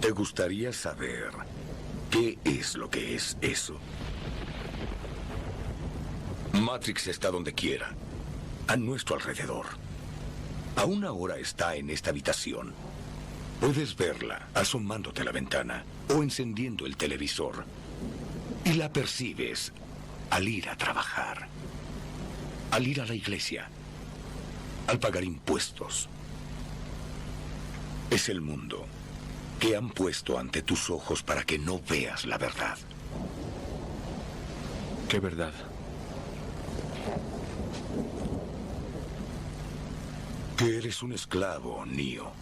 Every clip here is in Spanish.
¿Te gustaría saber qué es lo que es eso? Matrix está donde quiera, a nuestro alrededor. Aún ahora está en esta habitación. Puedes verla asomándote a la ventana o encendiendo el televisor. Y la percibes al ir a trabajar, al ir a la iglesia, al pagar impuestos. Es el mundo que han puesto ante tus ojos para que no veas la verdad. ¿Qué verdad? Que eres un esclavo, Neo.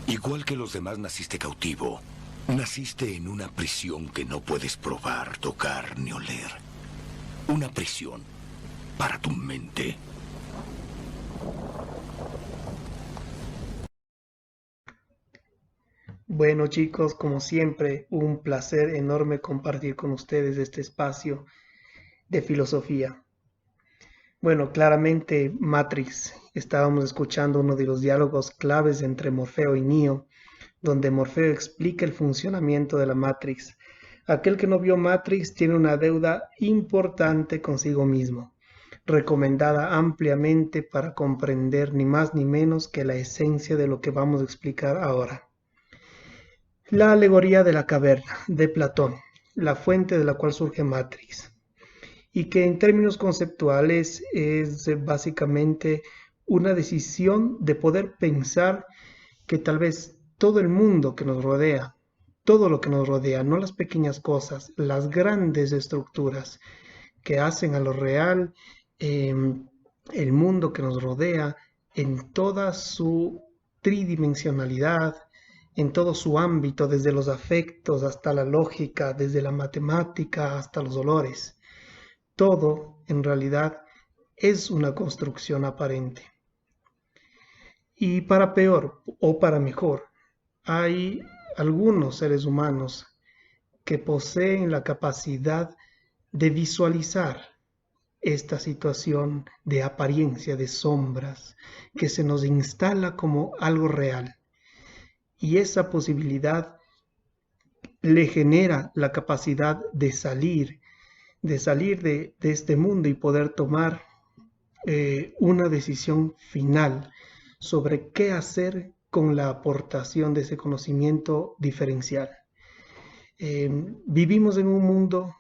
Igual que los demás naciste cautivo. Naciste en una prisión que no puedes probar, tocar ni oler. Una prisión para tu mente. Bueno chicos, como siempre, un placer enorme compartir con ustedes este espacio de filosofía. Bueno, claramente Matrix, estábamos escuchando uno de los diálogos claves entre Morfeo y Neo, donde Morfeo explica el funcionamiento de la Matrix. Aquel que no vio Matrix tiene una deuda importante consigo mismo, recomendada ampliamente para comprender ni más ni menos que la esencia de lo que vamos a explicar ahora. La alegoría de la caverna, de Platón, la fuente de la cual surge Matrix, y que en términos conceptuales es básicamente una decisión de poder pensar que tal vez todo el mundo que nos rodea, todo lo que nos rodea, no las pequeñas cosas, las grandes estructuras que hacen a lo real, el mundo que nos rodea en toda su tridimensionalidad, en todo su ámbito, desde los afectos hasta la lógica, desde la matemática hasta los olores. Todo, en realidad, es una construcción aparente. Y para peor o para mejor, hay algunos seres humanos que poseen la capacidad de visualizar esta situación de apariencia, de sombras, que se nos instala como algo real. Y esa posibilidad le genera la capacidad de salir de este mundo y poder tomar una decisión final sobre qué hacer con la aportación de ese conocimiento diferencial. Vivimos en un mundo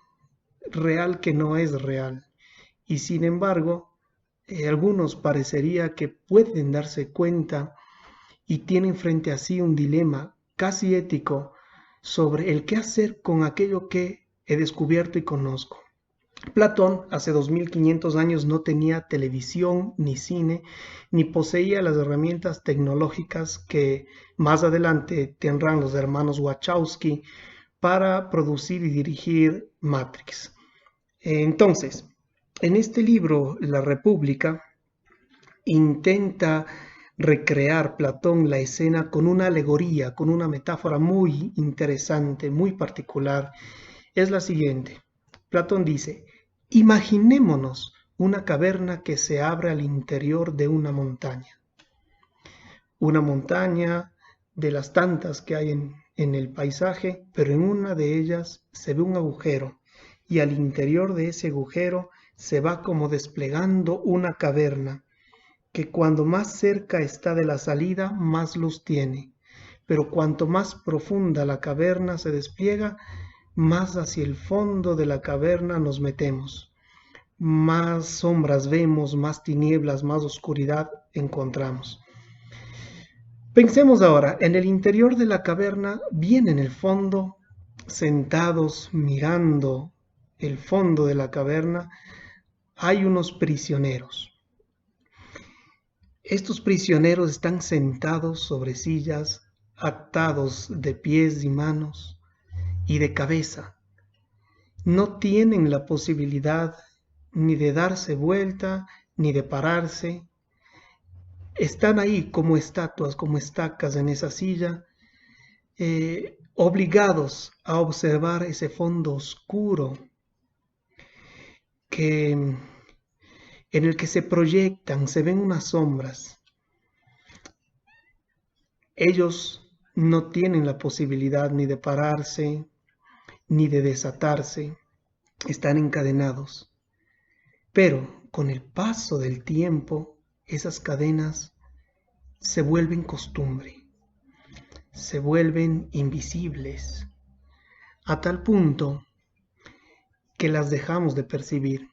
real que no es real y sin embargo algunos parecería que pueden darse cuenta y tienen frente a sí un dilema casi ético sobre el qué hacer con aquello que he descubierto y conozco. Platón hace 2500 años no tenía televisión ni cine, ni poseía las herramientas tecnológicas que más adelante tendrán los hermanos Wachowski para producir y dirigir Matrix. Entonces, en este libro, La República, intenta recrear Platón la escena con una alegoría, con una metáfora muy interesante, muy particular. Es la siguiente. Platón dice: imaginémonos una caverna que se abre al interior de una montaña de las tantas que hay en el paisaje, pero en una de ellas se ve un agujero y al interior de ese agujero se va como desplegando una caverna que cuando más cerca está de la salida, más luz tiene, pero cuanto más profunda la caverna se despliega, más hacia el fondo de la caverna nos metemos, más sombras vemos, más tinieblas, más oscuridad encontramos. Pensemos ahora, en el interior de la caverna, bien en el fondo, sentados mirando el fondo de la caverna, hay unos prisioneros. Estos prisioneros están sentados sobre sillas, atados de pies y manos y de cabeza. No tienen la posibilidad ni de darse vuelta, ni de pararse. Están ahí como estatuas, como estacas en esa silla, obligados a observar ese fondo oscuro en el que se proyectan, se ven unas sombras. Ellos no tienen la posibilidad ni de pararse, ni de desatarse, están encadenados. Pero con el paso del tiempo, esas cadenas se vuelven costumbre, se vuelven invisibles, a tal punto que las dejamos de percibir.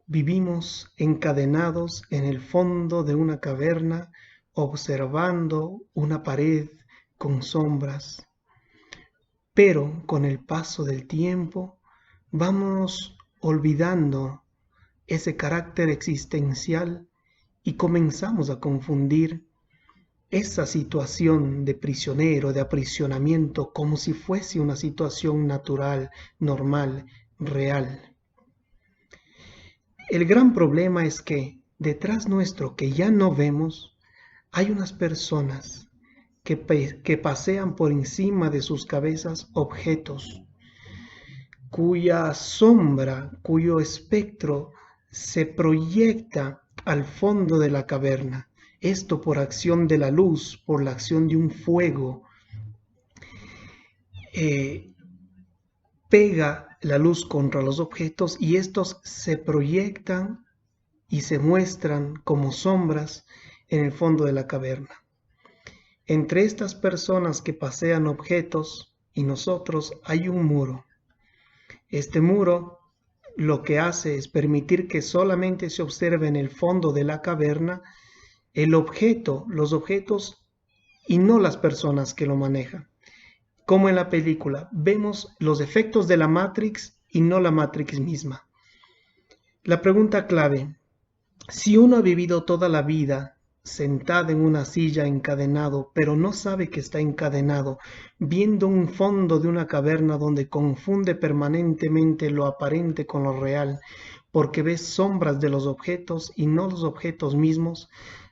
Vivimos encadenados en el fondo de una caverna, observando una pared con sombras. Pero con el paso del tiempo, vamos olvidando ese carácter existencial y comenzamos a confundir esa situación de prisionero, de aprisionamiento, como si fuese una situación natural, normal, real. El gran problema es que detrás nuestro, que ya no vemos, hay unas personas que pasean por encima de sus cabezas objetos, cuya sombra, cuyo espectro se proyecta al fondo de la caverna. Esto por acción de la luz, por la acción de un fuego, pega la luz contra los objetos y estos se proyectan y se muestran como sombras en el fondo de la caverna. Entre estas personas que pasean objetos y nosotros hay un muro. Este muro lo que hace es permitir que solamente se observe en el fondo de la caverna el objeto, los objetos y no las personas que lo manejan. Como en la película, vemos los efectos de la Matrix y no la Matrix misma. La pregunta clave: si uno ha vivido toda la vida sentado en una silla encadenado, pero no sabe que está encadenado, viendo un fondo de una caverna donde confunde permanentemente lo aparente con lo real, porque ve sombras de los objetos y no los objetos mismos,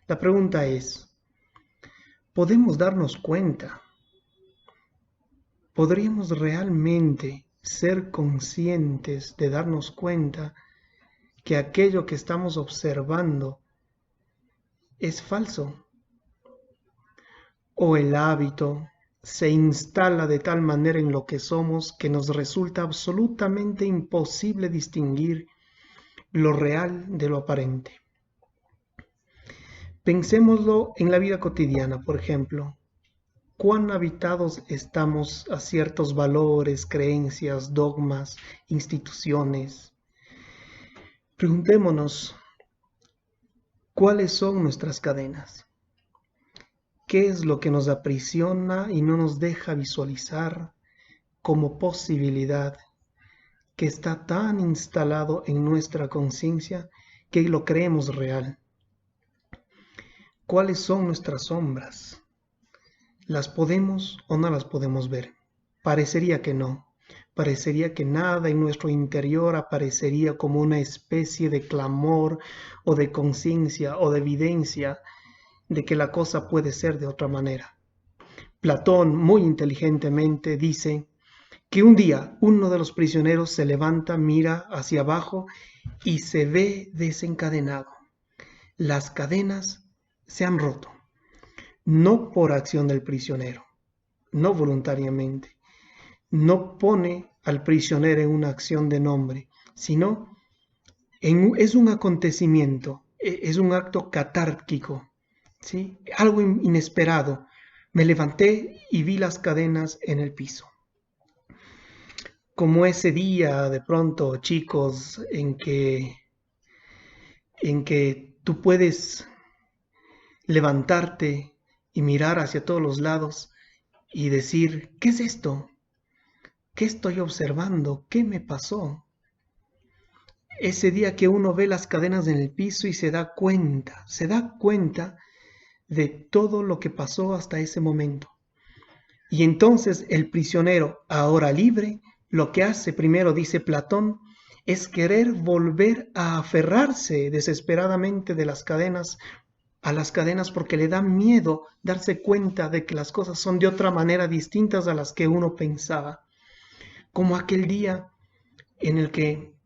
la pregunta es, ¿podemos darnos cuenta? ¿Podríamos realmente ser conscientes de darnos cuenta que aquello que estamos observando es falso? ¿O el hábito se instala de tal manera en lo que somos que nos resulta absolutamente imposible distinguir lo real de lo aparente? Pensémoslo en la vida cotidiana, por ejemplo. ¿Cuán habitados estamos a ciertos valores, creencias, dogmas, instituciones? Preguntémonos, ¿cuáles son nuestras cadenas? ¿Qué es lo que nos aprisiona y no nos deja visualizar como posibilidad, que está tan instalado en nuestra conciencia que lo creemos real? ¿Cuáles son nuestras sombras? ¿Las podemos o no las podemos ver? Parecería que no. Parecería que nada en nuestro interior aparecería como una especie de clamor o de conciencia o de evidencia de que la cosa puede ser de otra manera. Platón, muy inteligentemente, dice que un día uno de los prisioneros se levanta, mira hacia abajo y se ve desencadenado. Las cadenas se han roto. No por acción del prisionero, no voluntariamente, no pone al prisionero en una acción de nombre, sino es un acontecimiento, es un acto catárquico, ¿sí? Algo inesperado. Me levanté y vi las cadenas en el piso. Como ese día, de pronto, chicos, en que tú puedes levantarte y mirar hacia todos los lados y decir, ¿qué es esto? ¿Qué estoy observando? ¿Qué me pasó? Ese día que uno ve las cadenas en el piso y se da cuenta de todo lo que pasó hasta ese momento. Y entonces el prisionero, ahora libre, lo que hace primero, dice Platón, es querer volver a aferrarse desesperadamente de las cadenas a las cadenas porque le da miedo darse cuenta de que las cosas son de otra manera distintas a las que uno pensaba. Como aquel día en el que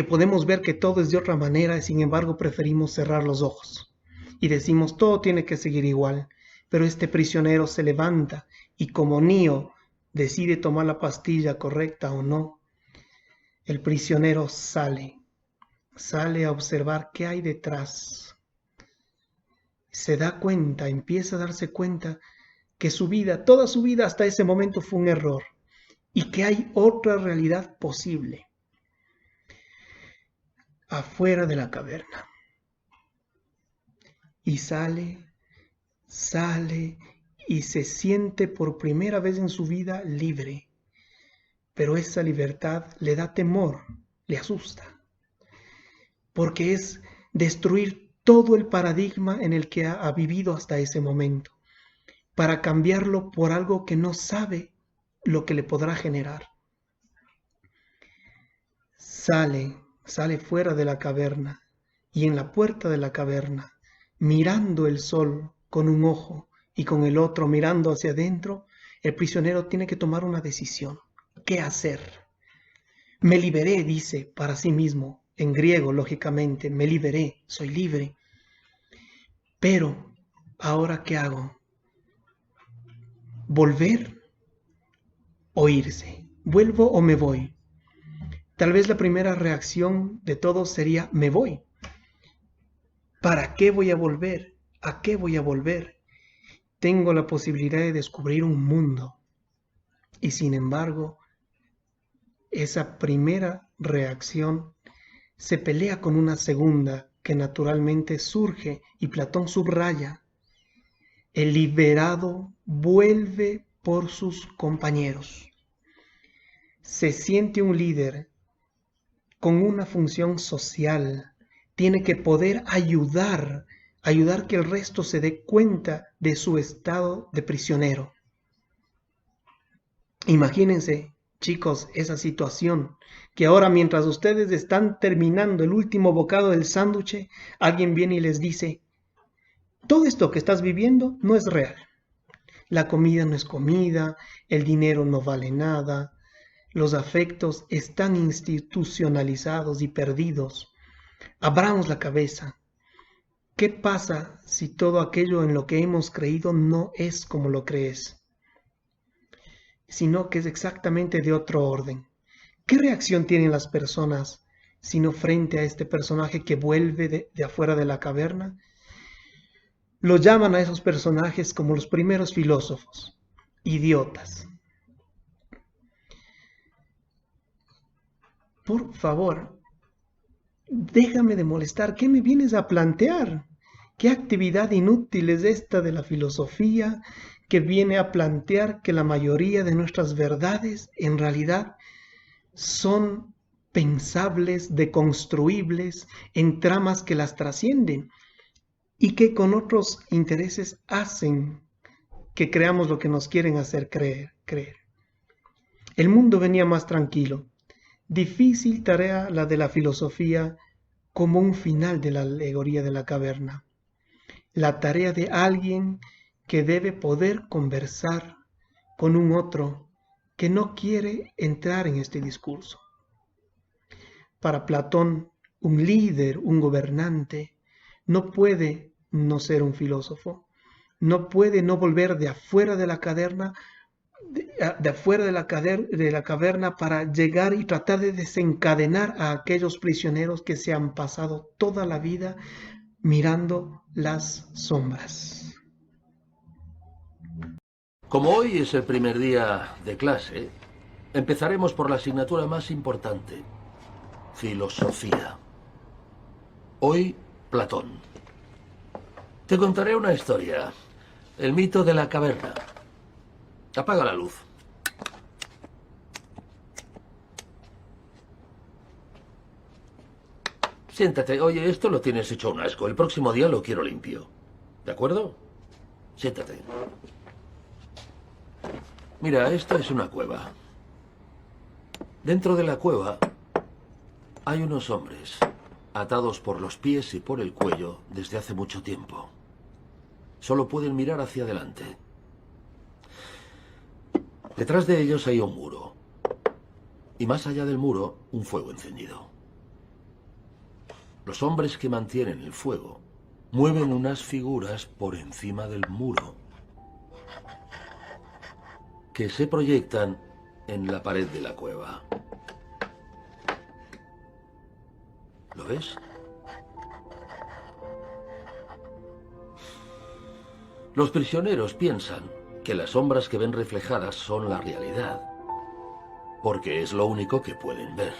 podemos ver que todo es de otra manera y sin embargo preferimos cerrar los ojos y decimos todo tiene que seguir igual. pero este prisionero se levanta y como Neo decide tomar la pastilla correcta o no, el prisionero sale a observar qué hay detrás. Se da cuenta, empieza a darse cuenta que su vida, toda su vida hasta ese momento fue un error y que hay otra realidad posible afuera de la caverna. Y sale y se siente por primera vez en su vida libre. Pero esa libertad le da temor, le asusta, porque es destruir todo el paradigma en el que ha vivido hasta ese momento, para cambiarlo por algo que no sabe lo que le podrá generar. Sale fuera de la caverna y en la puerta de la caverna, mirando el sol con un ojo y con el otro mirando hacia adentro, el prisionero tiene que tomar una decisión. ¿Qué hacer? Me liberé, dice para sí mismo, en griego, lógicamente, me liberé, soy libre. Pero, ¿ahora qué hago? ¿Volver o irse? ¿Vuelvo o me voy? Tal vez la primera reacción de todos sería, me voy. ¿Para qué voy a volver? ¿A qué voy a volver? Tengo la posibilidad de descubrir un mundo. Y sin embargo, esa primera reacción se pelea con una segunda que naturalmente surge y Platón subraya. El liberado vuelve por sus compañeros. Se siente un líder con una función social. Tiene que poder ayudar que el resto se dé cuenta de su estado de prisionero. Imagínense, chicos, esa situación, que ahora mientras ustedes están terminando el último bocado del sándwich, alguien viene y les dice, todo esto que estás viviendo no es real. La comida no es comida, el dinero no vale nada, los afectos están institucionalizados y perdidos. Abramos la cabeza. ¿Qué pasa si todo aquello en lo que hemos creído no es como lo crees, sino que es exactamente de otro orden? ¿Qué reacción tienen las personas sino frente a este personaje que vuelve de afuera de la caverna? Lo llaman a esos personajes como los primeros filósofos, idiotas. Por favor, déjame de molestar. ¿Qué me vienes a plantear? ¿Qué actividad inútil es esta de la filosofía que viene a plantear que la mayoría de nuestras verdades en realidad son pensables, deconstruibles, en tramas que las trascienden y que con otros intereses hacen que creamos lo que nos quieren hacer creer? El mundo venía más tranquilo. Difícil tarea la de la filosofía como un final de la alegoría de la caverna. La tarea de alguien que debe poder conversar con un otro que no quiere entrar en este discurso. Para Platón, un líder, un gobernante, no puede no ser un filósofo, no puede no volver de afuera de la caverna, de la caverna para llegar y tratar de desencadenar a aquellos prisioneros que se han pasado toda la vida mirando las sombras. Como hoy es el primer día de clase, empezaremos por la asignatura más importante, filosofía. Hoy, Platón. Te contaré una historia, el mito de la caverna. Apaga la luz. Siéntate. Oye, esto lo tienes hecho un asco. El próximo día lo quiero limpio. ¿De acuerdo? Siéntate. Mira, esta es una cueva. Dentro de la cueva hay unos hombres atados por los pies y por el cuello desde hace mucho tiempo. Solo pueden mirar hacia adelante. Detrás de ellos hay un muro. Y más allá del muro, un fuego encendido. Los hombres que mantienen el fuego mueven unas figuras por encima del muro que se proyectan en la pared de la cueva. ¿Lo ves? Los prisioneros piensan que las sombras que ven reflejadas son la realidad, porque es lo único que pueden ver.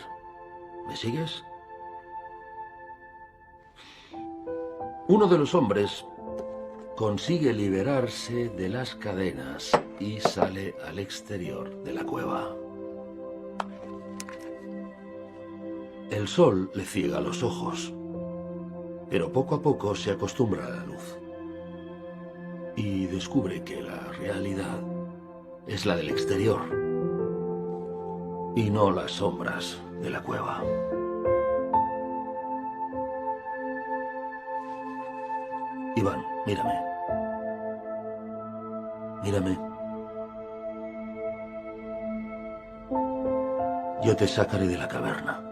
¿Me sigues? Uno de los hombres consigue liberarse de las cadenas y sale al exterior de la cueva. El sol le ciega los ojos, pero poco a poco se acostumbra a la luz y descubre que la realidad es la del exterior y no las sombras de la cueva. Iván, mírame. Mírame. Yo te sacaré de la caverna.